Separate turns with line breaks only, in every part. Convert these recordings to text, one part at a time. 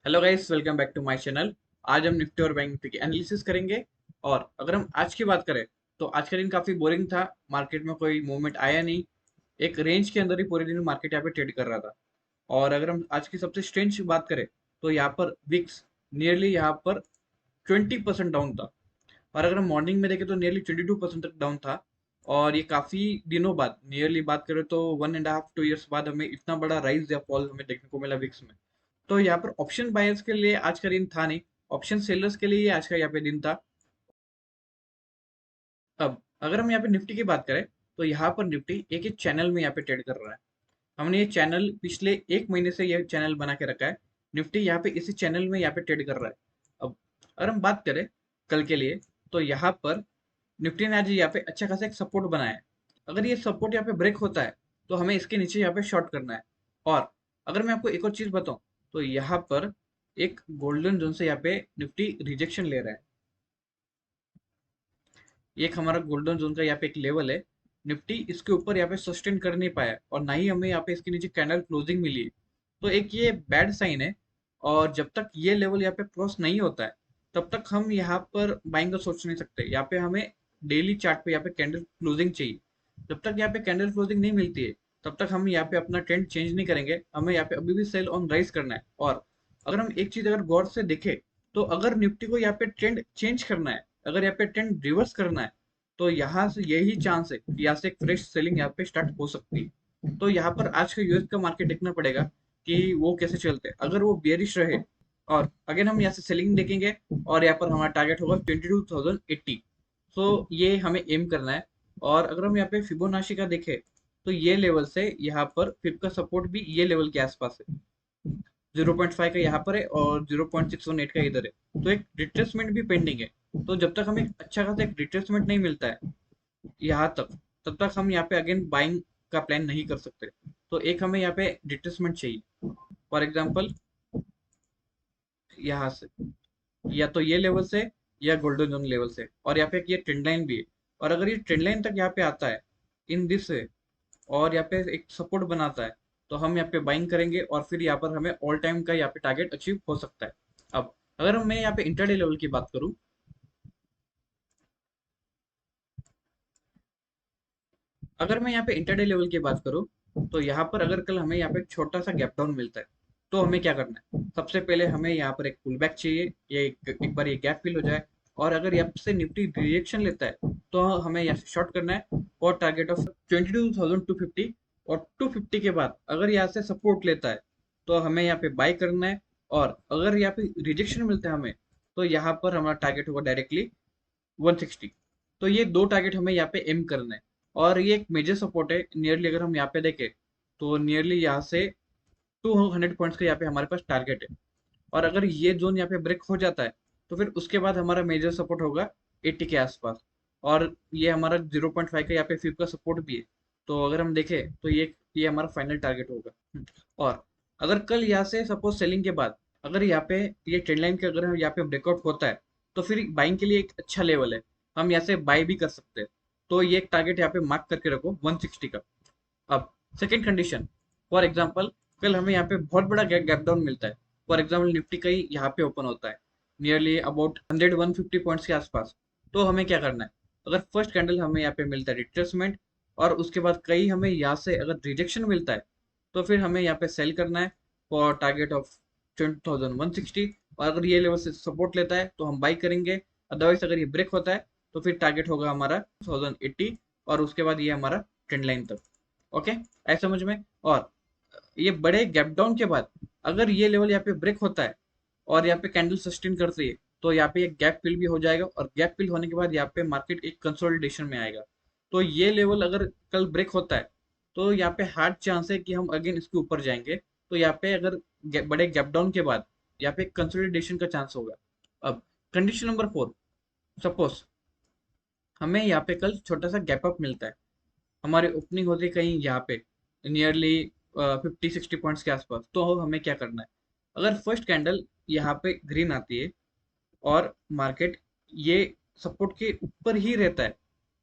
Hello guys, welcome back to my channel. आज हम Nifty और बैंक निफ्टी की एनालिसिस करेंगे। और अगर हम आज की बात करें तो आज का दिन काफी बोरिंग था। मार्केट में कोई मूवमेंट आया नहीं। एक रेंज के अंदर ही पूरे दिन मार्केट यहाँ पे ट्रेड कर रहा था। और अगर हम आज की सबसे स्ट्रेंज बात करें तो यहाँ पर विक्स नियरली यहाँ पर 20% डाउन था। और अगर हम मॉर्निंग में देखें तो नियरली 22% तक डाउन था। और ये काफी दिनों बाद, नियरली बात करें तो 1.5 2 ईयर्स बाद हमें इतना बड़ा राइज या फॉल हमें देखने को मिला विक्स में। तो यहाँ पर ऑप्शन बायर्स के लिए आज का दिन था नहीं, ऑप्शन सेलर्स के लिए आज का यहाँ पे दिन था। अब अगर हम यहाँ पे निफ्टी की बात करें तो यहाँ पर निफ्टी एक एक चैनल में यहाँ पे ट्रेड कर रहा है। हमने ये चैनल पिछले एक महीने से ये चैनल बना के रखा है। निफ्टी यहाँ पे इसी चैनल में यहाँ पे ट्रेड कर रहा है। अब अगर हम बात करें कल के लिए तो यहाँ पर निफ्टी ने आज यहाँ पे अच्छा खासा एक सपोर्ट बनाया है। अगर ये सपोर्ट यहाँ पे ब्रेक होता है तो हमें इसके नीचे यहाँ पे शॉर्ट करना है। और अगर मैं आपको एक और चीज बताऊं तो यहाँ पर एक गोल्डन जोन से यहाँ पे निफ्टी रिजेक्शन ले रहा है। ये एक हमारा गोल्डन जोन का यहाँ पे एक लेवल है। निफ्टी इसके ऊपर यहाँ पे सस्टेन कर नहीं पाया और ना ही हमें यहाँ पे इसके नीचे कैंडल क्लोजिंग मिली है। तो एक ये बैड साइन है। और जब तक ये लेवल यहाँ पे क्रॉस नहीं होता है तब तक हम यहाँ पर बाइंग का सोच नहीं सकते। यहाँ पे हमें डेली चार्ट पे यहाँ पे कैंडल क्लोजिंग चाहिए। जब तक यहाँ पे कैंडल क्लोजिंग नहीं मिलती है तब तक हम यहाँ पे अपना ट्रेंड चेंज नहीं करेंगे। हमें यहाँ पे अभी भी सेल ऑन राइज करना है। और अगर हम एक चीज अगर गौर से देखें तो अगर निफ्टी को यहाँ पे ट्रेंड चेंज करना है, अगर यहाँ पे ट्रेंड रिवर्स करना है तो यहाँ से यही चांस है कि यहाँ से एक फ्रेश सेलिंग यहाँ पे स्टार्ट हो सकती है। तो यहाँ पर आज का यूएस का मार्केट देखना पड़ेगा कि वो कैसे चलते हैं। अगर वो बेयरिश रहे और अगेन हम यहाँ से सेलिंग देखेंगे और यहाँ पर हमारा टारगेट होगा 22,080। तो ये हमें एम करना है। और अगर हम यहाँ पे फिबोनाची का देखें तो ये लेवल से यहाँ पर फिब का सपोर्ट भी ये लेवल के आसपास है। 0.5 का यहाँ पर है और 0.618 का इधर है। तो एक रिट्रेसमेंट भी पेंडिंग है। तो जब तक हमें अच्छा खासा एक रिट्रेसमेंट नहीं मिलता है यहाँ तक, तब तक हम यहाँ पे अगेन बाइंग का प्लान नहीं कर सकते। तो एक हमें यहाँ पे रिट्रेसमेंट चाहिए। फॉर एग्जाम्पल यहाँ से या तो ये लेवल से या गोल्डन जोन लेवल से, और यहाँ पे ये ट्रेंड लाइन भी है। और अगर ये ट्रेंड लाइन तक यहाँ पे आता है इन दिस वे और यहाँ पे एक सपोर्ट बनाता है तो हम यहाँ पे बाइंग करेंगे और फिर यहाँ पर हमें ऑल टाइम का यहाँ पे टारगेट अचीव हो सकता है। अब अगर मैं यहाँ पे इंटरडे लेवल की बात करूँ, अगर मैं यहाँ पे इंटरडे लेवल की बात करूँ तो यहाँ पर अगर कल हमें यहाँ पे एक छोटा सा गैप डाउन मिलता है तो हमें क्या करना है। सबसे पहले हमें यहाँ पर एक पुल बैक चाहिए, ये एक बार ये गैप फिल हो जाए। और अगर यहाँ से निफ्टी रिजेक्शन लेता है तो हमें यहाँ से शॉर्ट करना है और टारगेट ऑफ 22,250। और 250 के बाद अगर यहाँ से सपोर्ट लेता है तो हमें यहाँ पे बाय करना है। और अगर यहाँ पे रिजेक्शन मिलता है हमें तो यहाँ पर हमारा टारगेट होगा डायरेक्टली 160। तो ये दो टारगेट हमें यहाँ पे एम करना है। और ये एक मेजर सपोर्ट है। नियरली अगर हम यहाँ पे देखें तो नियरली यहाँ से 200 पॉइंट्स का यहाँ पे हमारे पास टारगेट है। और अगर ये जोन यहाँ पे ब्रेक हो जाता है तो फिर उसके बाद हमारा मेजर सपोर्ट होगा 80 के आसपास। और ये हमारा 0.5 का यहाँ पे फिब का सपोर्ट भी है। तो अगर हम देखें तो ये हमारा फाइनल टारगेट होगा। और अगर कल यहाँ से सपोज सेलिंग के बाद अगर यहाँ पे ये ट्रेंड लाइन के अगर यहाँ पे ब्रेकआउट होता है तो फिर बाइंग के लिए एक अच्छा लेवल है। हम यहाँ से बाय भी कर सकते हैं। तो ये एक टारगेट यहाँ पे मार्क करके रखो 160 का। अब सेकंड कंडीशन, फॉर एग्जांपल कल हमें यहाँ पे बहुत बड़ा गैप डाउन मिलता है। फॉर एग्जांपल निफ्टी कहीं यहाँ पे ओपन होता है नियरली अबाउट 100 150 पॉइंट्स के आसपास। तो हमें क्या करना है, अगर फर्स्ट कैंडल हमें यहाँ पे मिलता है रिट्रेसमेंट और उसके बाद कहीं हमें यहाँ से अगर रिजेक्शन मिलता है तो फिर हमें यहाँ पे सेल करना है फॉर टारगेट ऑफ 20,160। और अगर ये लेवल से सपोर्ट लेता है तो हम बाई करेंगे। अदरवाइज अगर ये ब्रेक होता है तो फिर टारगेट होगा हमारा 2080 और उसके बाद ये हमारा ट्रेंड लाइन तक। ओके, ऐसा समझ में। और ये बड़े गैप डाउन के बाद अगर ये लेवल यहाँ पे ब्रेक होता है और यहाँ पे कैंडल सस्टेन करती है तो यहाँ पे एक गैप फिल भी हो जाएगा। और गैप फिल होने के बाद यहाँ पे मार्केट एक कंसोलिडेशन में आएगा। तो ये लेवल अगर कल ब्रेक होता है तो यहाँ पे हार्ड चांस है कि हम अगेन इसके ऊपर जाएंगे। तो यहाँ पे अगर बड़े गैप डाउन के बाद यहाँ पे कंसोलिडेशन का चांस होगा। अब कंडीशन नंबर 4, सपोज हमें यहाँ पे कल छोटा सा गैप अप मिलता है, हमारी ओपनिंग होती है कहीं यहाँ पे नियरली 50 60 पॉइंट्स के आसपास। तो हमें क्या करना है, अगर फर्स्ट कैंडल यहाँ पे ग्रीन आती है और मार्केट ये सपोर्ट के ऊपर ही रहता है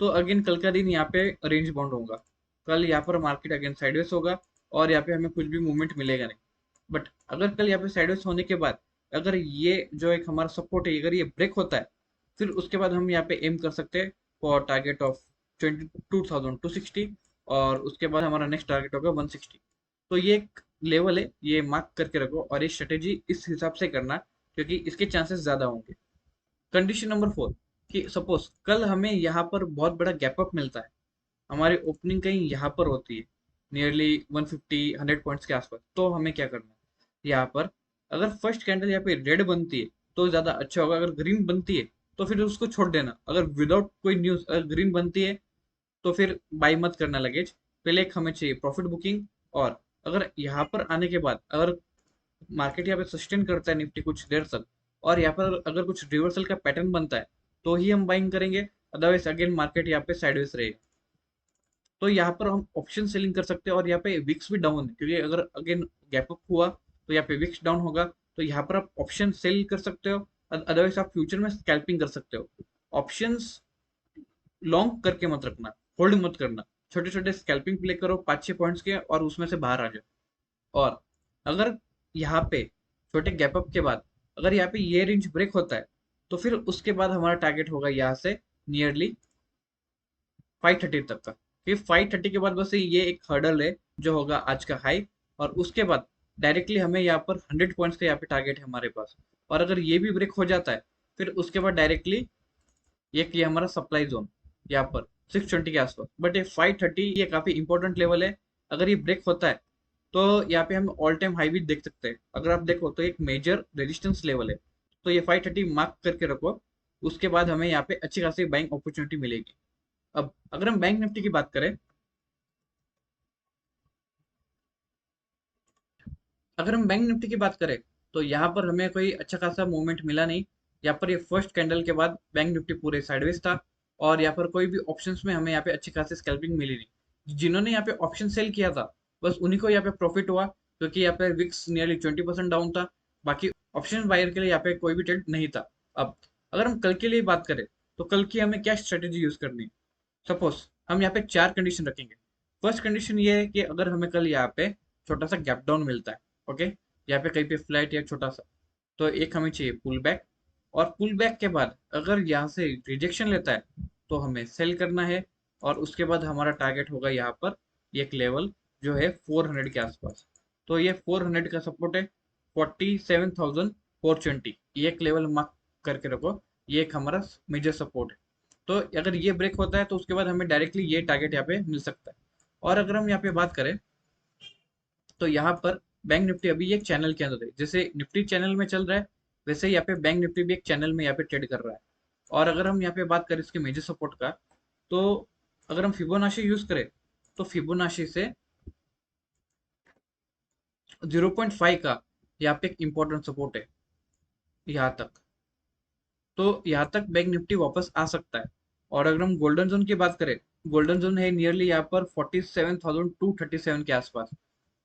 तो अगेन कल का दिन यहाँ पे रेंज बाउंड होगा। कल यहाँ पर मार्केट अगेन साइडवेज होगा और यहाँ पे हमें कुछ भी मूवमेंट मिलेगा नहीं। बट अगर कल यहाँ पे साइडवेज होने के बाद अगर ये जो एक हमारा सपोर्ट है अगर ये ब्रेक होता है, फिर उसके बाद हम यहाँ पे एम कर सकते हैं फॉर टारगेट ऑफ 22,260, और उसके बाद हमारा नेक्स्ट टारगेट होगा 160। तो ये एक लेवल है, ये मार्क करके रखो, और ये स्ट्रेटेजी इस हिसाब से करना क्योंकि इसके चांसेस ज्यादा होंगे। कंडीशन नंबर 4, कि सपोज कल हमें यहाँ पर बहुत बड़ा गैप अप मिलता है, हमारी ओपनिंग कहीं यहाँ पर होती है नियरली 150 पॉइंट्स के आसपास, तो हमें क्या करना है यहाँ पर, अगर फर्स्ट कैंडल यहाँ पे रेड बनती है तो ज्यादा अच्छा होगा, अगर ग्रीन बनती है तो फिर उसको छोड़ देना, अगर विदाउट कोई न्यूज अगर ग्रीन बनती है तो फिर बाई मत करना लगेज। पहले एक हमें चाहिए प्रॉफिट बुकिंग, और अगर यहाँ पर आने के बाद अगर मार्केट यहाँ पे सस्टेन करता है निफ्टी कुछ देर तक, और यहाँ पर अगर कुछ रिवर्सल का पैटर्न बनता है तो ही हम बाइंग करेंगे, अदरवाइज अगेन मार्केट यहाँ पे साइडवेज रहेगा। तो यहाँ पर हम ऑप्शन सेलिंग कर सकते हैं, और यहाँ पे विक्स भी डाउन है क्योंकि अगर अगेन गैप अप हुआ तो यहाँ पे विक्स डाउन होगा, तो यहाँ पर आप ऑप्शन सेल कर सकते हो, अदरवाइज आप फ्यूचर में स्कैल्पिंग कर सकते हो। ऑप्शंस लॉन्ग करके मत रखना, होल्ड मत करना, छोटे छोटे स्कैल्पिंग प्ले करो 5-6 पॉइंट्स के और उसमें से बाहर आ जाओ। और अगर यहाँ पे छोटे गैप अप के बाद अगर यहाँ पे ये रेंज ब्रेक होता है तो फिर उसके बाद हमारा टारगेट होगा यहाँ से नियरली 530 तक का। फिर 530 के बाद बस ये एक हर्डल है जो होगा आज का हाई, और उसके बाद डायरेक्टली हमें यहाँ पर 100 पॉइंट्स का यहाँ पे टारगेट है हमारे पास, और अगर ये भी ब्रेक हो जाता है फिर उसके बाद डायरेक्टली ये हमारा सप्लाई जोन यहाँ पर 620 के आसपास। बट ये 530 ये काफी इंपॉर्टेंट लेवल है, अगर ये ब्रेक होता है तो यहाँ पे हम ऑल टाइम हाई भी देख सकते हैं, अगर आप देखो तो एक मेजर रेजिस्टेंस लेवल है। तो ये 530 मार्क करके रखो, उसके बाद हमें यहाँ पे अच्छी खासी बाइंग अपॉर्चुनिटी मिलेगी। अब अगर हम बैंक निफ्टी की बात करें, अगर हम बैंक निफ्टी की बात करें तो यहाँ पर हमें कोई अच्छा खासा मूवमेंट मिला नहीं। यहाँ पर ये फर्स्ट कैंडल के बाद बैंक निफ्टी पूरे साइडवेज था, और यहाँ पर कोई भी ऑप्शंस में हमें यहाँ पे अच्छी खासी स्कैल्पिंग मिली नहीं। जिन्होंने यहाँ पे ऑप्शन सेल किया था बस उन्हीं को यहाँ पे प्रॉफिट हुआ, क्योंकि यहाँ पे विक्स नियरली 20% डाउन था। बाकी ऑप्शन बायर के लिए यहाँ पे कोई भी ट्रेड नहीं था। अब अगर हम कल के लिए बात करें तो कल की हमें क्या स्ट्रेटेजी यूज करनी है। सपोज हम यहाँ पे 4 कंडीशन रखेंगे। फर्स्ट कंडीशन ये है कि अगर हमें कल यहाँ पे छोटा सा गैप डाउन मिलता है, ओके, यहाँ पे कहीं पे फ्लैट या छोटा सा, तो एक हमें चाहिए पुल बैक, और पुल बैक के बाद अगर यहाँ से रिजेक्शन लेता है तो हमें सेल करना है, और उसके बाद हमारा टारगेट होगा यहाँ पर एक लेवल जो है 400 के आसपास। तो ये 400 का सपोर्ट है, 47,420 ये एक लेवल मार्क करके रखो, ये एक हमारा मेजर सपोर्ट है। तो अगर ये ब्रेक होता है तो उसके बाद हमें डायरेक्टली ये टारगेट यहाँ पे मिल सकता है। और अगर हम यहाँ पे बात करें तो यहाँ पर बैंक निफ्टी अभी एक चैनल के अंदर है, जैसे निफ्टी चैनल में चल रहा है वैसे ही यहाँ पे बैंक निफ्टी भी एक चैनल में यहाँ पे ट्रेड कर रहा है। और अगर हम यहाँ पे बात करें इसके मेजर सपोर्ट का, तो अगर हम फिबोनाची यूज करें तो फिबोनाची से 0.5 का यहाँ पे एक इंपॉर्टेंट सपोर्ट है यहाँ तक, तो यहाँ तक बैंक निफ्टी वापस आ सकता है। और अगर हम गोल्डन जोन की बात करें, गोल्डन जोन है नियरली यहाँ पर 47,237 के आसपास।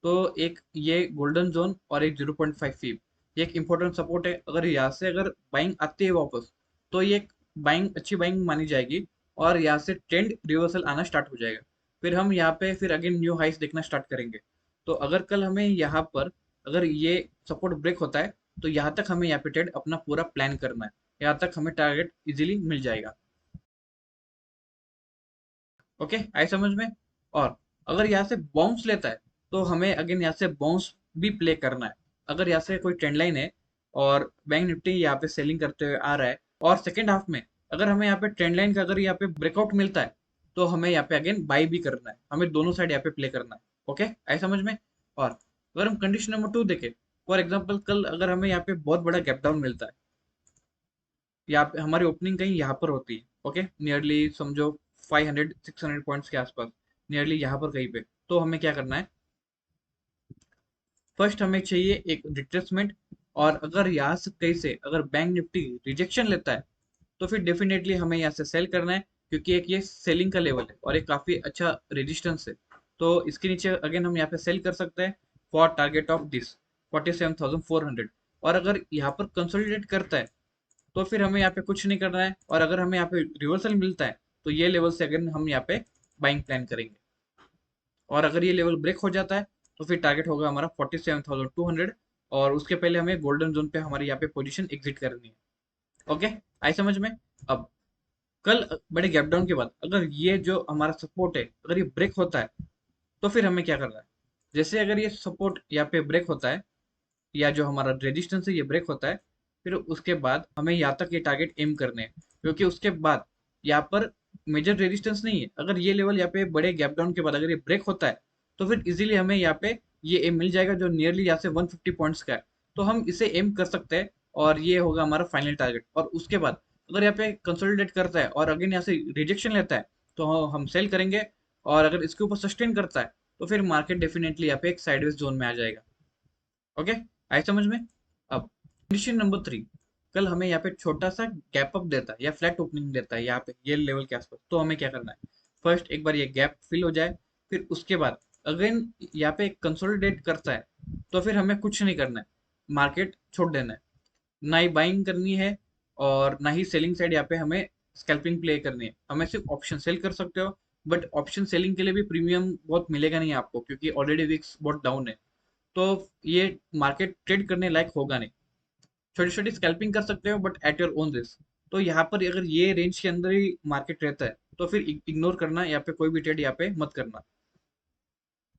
तो एक ये गोल्डन जोन और एक 0.5 फीब ये एक इंपॉर्टेंट सपोर्ट है, अगर यहाँ से अगर बाइंग आती है वापस तो ये एक बाइंग अच्छी बाइंग मानी जाएगी, और यहाँ से ट्रेंड रिवर्सल आना स्टार्ट हो जाएगा। फिर हम यहाँ पे फिर अगेन न्यू हाइस देखना स्टार्ट करेंगे। तो अगर कल हमें यहाँ पर अगर ये सपोर्ट ब्रेक होता है तो यहाँ तक हमें यहाँ पे ट्रेड अपना पूरा प्लान करना है, यहाँ तक हमें टारगेट इजीली मिल जाएगा। ओके, आई समझ में। और अगर यहाँ से बाउंस लेता है तो हमें अगेन यहाँ से बाउंस भी प्ले करना है। अगर यहाँ से कोई ट्रेंड लाइन है और बैंक निफ्टी यहाँ पे सेलिंग करते हुए आ रहा है, और सेकेंड हाफ में अगर हमें यहाँ पे ट्रेंड लाइन का अगर यहाँ पे ब्रेकआउट मिलता है तो हमें यहाँ पे अगेन बाई भी करना है, हमें दोनों साइड यहाँ पे प्ले करना है। ओके, आई समझ में। और अगर हम कंडीशन नंबर 2 देखें, फॉर एग्जाम्पल कल अगर हमें यहाँ पे बहुत बड़ा गैप डाउन मिलता है, यहाँ पे हमारी ओपनिंग कहीं यहाँ पर होती है, ओके, नियरली समझो 500-600 पॉइंट्स के आसपास, नियरली यहाँ पर कहीं पे, तो हमें क्या करना है, फर्स्ट हमें चाहिए एक रिट्रेसमेंट। और अगर यहाँ से कहीं से अगर बैंक निफ्टी रिजेक्शन लेता है तो फिर डेफिनेटली हमें यहाँ से सेल करना है, क्योंकि एक ये सेलिंग का लेवल है और एक काफी अच्छा रेजिस्टेंस है। तो इसके नीचे अगेन हम यहाँ पे सेल कर सकते हैं फॉर टारगेट ऑफ दिस 47,400। और अगर यहाँ पर कंसोलिडेट करता है तो फिर हमें यहाँ पे कुछ नहीं करना है, और अगर हमें यहाँ पे रिवर्सल मिलता है तो ये लेवल से अगर हम यहाँ पे बाइंग प्लान करेंगे। और अगर ये लेवल ब्रेक हो जाता है तो फिर टारगेट होगा हमारा 47,200, और उसके पहले हमें गोल्डन जोन पे हमारी यहाँ पे पोजीशन एग्जिट करनी है। ओके, आई समझ में। अब कल बड़े गैप डाउन के बाद अगर ये जो हमारा सपोर्ट है अगर ये ब्रेक होता है तो फिर हमें क्या करना है। जैसे अगर ये सपोर्ट यहाँ पे ब्रेक होता है या जो हमारा रेजिस्टेंस है ये ब्रेक होता है, फिर उसके बाद हमें यहाँ तक ये टारगेट एम करने हैं, क्योंकि उसके बाद यहाँ पर मेजर रेजिस्टेंस नहीं है। अगर ये लेवल यहाँ पे बड़े गैप डाउन के बाद अगर ये ब्रेक होता है तो फिर इजीली हमें यहाँ पे ये एम मिल जाएगा जो नियरली यहाँ से 150 पॉइंट्स का है। तो हम इसे एम कर सकते हैं और ये होगा हमारा फाइनल टारगेट। और उसके बाद अगर यहाँ पे कंसोलिडेट करता है और अगेन यहाँ से रिजेक्शन लेता है तो हम सेल करेंगे। और अगर इसके ऊपर सस्टेन करता है तो फिर मार्केट डेफिनेटली यहाँ पे एक साइडवेज जोन में आ जाएगा। ओके, आए समझ में। अब कंडीशन नंबर 3, कल हमें यहाँ पे छोटा सा गैप अप देता है या फ्लैट ओपनिंग देता है यहाँ पे ये लेवल के आसपास, तो हमें क्या करना है। फर्स्ट एक बार ये गैप फिल हो जाए, फिर उसके बाद अगेन यहाँ पे कंसोलिडेट करता है तो फिर हमें कुछ नहीं करना है, मार्केट छोड़ देना है। ना ही बाइंग करनी है और ना ही सेलिंग साइड यहाँ पे हमें स्कैल्पिंग प्ले करनी है। हमें सिर्फ ऑप्शन सेल कर सकते हो, बट ऑप्शन सेलिंग के लिए भी प्रीमियम बहुत मिलेगा नहीं आपको, क्योंकि ऑलरेडी विक्स बहुत डाउन है। तो ये मार्केट ट्रेड करने लायक होगा नहीं। छोटी छोटी स्कैल्पिंग कर सकते हो but at your own risk. तो यहाँ पर अगर ये रेंज के अंदर ही मार्केट रहता है तो फिर इग्नोर करना, यहाँ पे कोई भी ट्रेड यहाँ पे मत करना।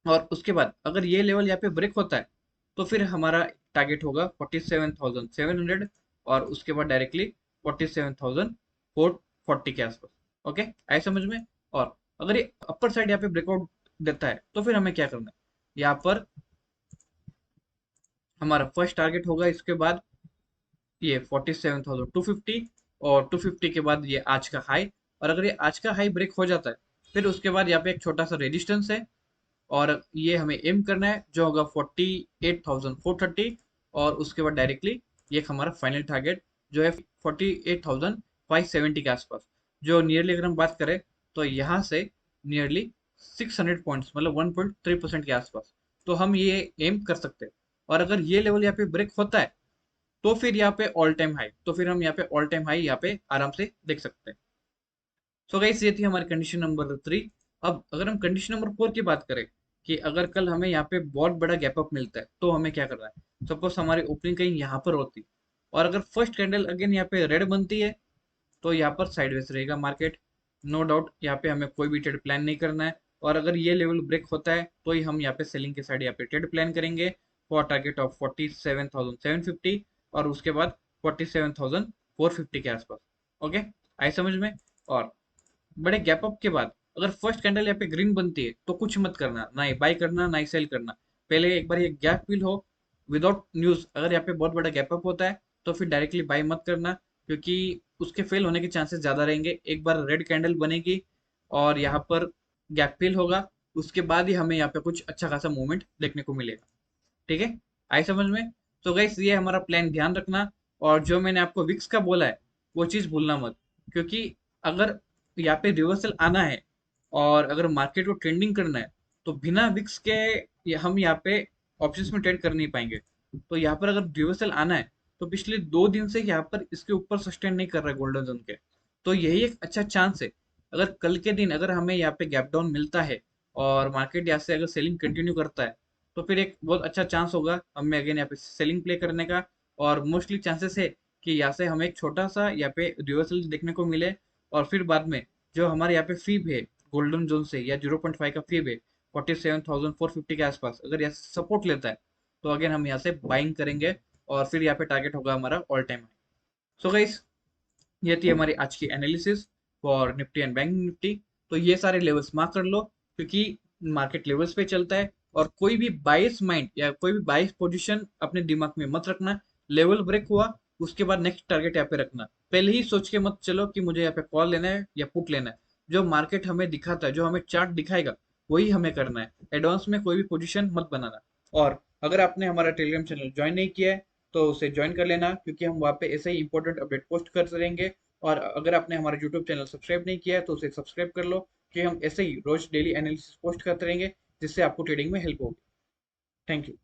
और उसके बाद अगर ये लेवल यहाँ पे ब्रेक होता है तो फिर हमारा टारगेट होगा 47,700 और उसके बाद डायरेक्टली 47,440 के आसपास। ओके, आए समझ में। और अगर ये अपर साइड यहाँ पे ब्रेकआउट देता है तो फिर हमें क्या करना है। यहाँ पर हमारा फर्स्ट टारगेट होगा इसके बाद ये 47,250 और 250 के बाद ये आज का हाई। और अगर ये आज का हाई ब्रेक हो जाता है फिर उसके बाद यहाँ पे एक छोटा सा रेजिस्टेंस है और ये हमें एम करना है जो होगा 48,430। और उसके बाद डायरेक्टली ये हमारा फाइनल टारगेट जो है 48,570 के आसपास, जो नियरली अगर हम बात करें तो यहाँ से नियरली 600 पॉइंट्स मतलब 1.3% के आसपास, तो हम ये एम कर सकते हैं। और अगर ये लेवल यहाँ पे ब्रेक होता है तो फिर यहाँ पे ऑल टाइम हाई, तो फिर हम यहाँ पे ऑल टाइम हाई यहाँ पे आराम से देख सकते हैं। सो गाइस ये थी हमारी कंडीशन नंबर 3। अब अगर हम कंडीशन नंबर 4 की बात करें कि अगर कल हमें यहाँ पे बहुत बड़ा गैप अप मिलता है तो हमें क्या करना है। सपोज हमारी ओपनिंग कहीं यहाँ पर होती और अगर फर्स्ट कैंडल अगेन यहाँ पे रेड बनती है तो यहाँ पर साइडवेज रहेगा मार्केट। नो डाउट यहाँ पे हमें कोई भी ट्रेड प्लान नहीं करना है। और अगर ये लेवल ब्रेक होता है तो ही हम यहाँ पे सेलिंग के साइड यहाँ पे ट्रेड प्लान करेंगे फॉर टारगेट ऑफ 47,750 और उसके बाद 47,450 के आसपास। ओके, आई समझ में। और बड़े गैप अप के बाद अगर फर्स्ट कैंडल यहाँ पे ग्रीन बनती है तो कुछ मत करना, ना ही बाय करना ना ही सेल करना। पहले एक बार ये गैप फिल हो विदाउट न्यूज, अगर यहाँ पे बहुत बड़ा गैप अप होता है तो फिर डायरेक्टली बाय मत करना, क्योंकि उसके फेल होने के चांसेस ज्यादा रहेंगे। एक बार रेड कैंडल बनेगी और यहाँ पर गैप फिल होगा, उसके बाद ही हमें यहाँ पे कुछ अच्छा खासा मूवमेंट देखने को मिलेगा। ठीक है, आई समझ में। तो गाइस ये हमारा प्लान ध्यान रखना। और जो मैंने आपको विक्स का बोला है वो चीज भूलना मत, क्योंकि अगर यहाँ पे रिवर्सल आना है और अगर मार्केट को ट्रेंडिंग करना है तो बिना विक्स के हम यहाँ पे ऑप्शंस में ट्रेड कर नहीं पाएंगे। तो यहाँ पर अगर रिवर्सल आना है तो पिछले 2 दिन से यहाँ पर इसके ऊपर सस्टेन नहीं कर रहा है गोल्डन जोन के, तो यही एक अच्छा चांस है। अगर कल के दिन अगर हमें यहाँ पे गैप डाउन मिलता है और मार्केट यहाँ से अगर सेलिंग कंटिन्यू करता है तो फिर एक बहुत अच्छा चांस होगा हमें अगेन यहाँ पे सेलिंग प्ले करने का। और मोस्टली चांसेस है कि यहाँ से हमें एक छोटा सा यहाँ पे रिवर्सल देखने को मिले और फिर बाद में जो हमारे यहाँ पे फीब है गोल्डन जोन से या 0.5 का फीब है 47,450 के आसपास, अगर यहाँ से सपोर्ट लेता है तो अगेन हम यहाँ से बाइंग करेंगे और फिर यहाँ पे टारगेट होगा हमारा all time high. So guys ये थी हमारी आज की analysis for Nifty and bank Nifty. तो ये सारे लेवल्स मार्क कर लो, क्योंकि मार्केट लेवल्स पे चलता है और कोई भी बाइस माइंड या कोई भी बाइस पोजीशन अपने दिमाग में मत रखना। लेवल ब्रेक हुआ उसके बाद नेक्स्ट टारगेट यहाँ पे रखना, पहले ही सोच के मत चलो कि मुझे यहाँ पे कॉल लेना है या पुट लेना है। जो मार्केट हमें दिखाता है, जो हमें चार्ट दिखाएगा वही हमें करना है, एडवांस में कोई भी पोजीशन मत बनाना। और अगर आपने हमारा टेलीग्राम चैनल ज्वाइन नहीं किया है तो उसे ज्वाइन कर लेना, क्योंकि हम वहाँ पे ऐसे ही इंपॉर्टेंट अपडेट पोस्ट करते रहेंगे। और अगर आपने हमारा यूट्यूब चैनल सब्सक्राइब नहीं किया है तो उसे सब्सक्राइब कर लो, कि हम ऐसे ही रोज डेली एनालिसिस पोस्ट करते रहेंगे जिससे आपको ट्रेडिंग में हेल्प होगी। Thank you.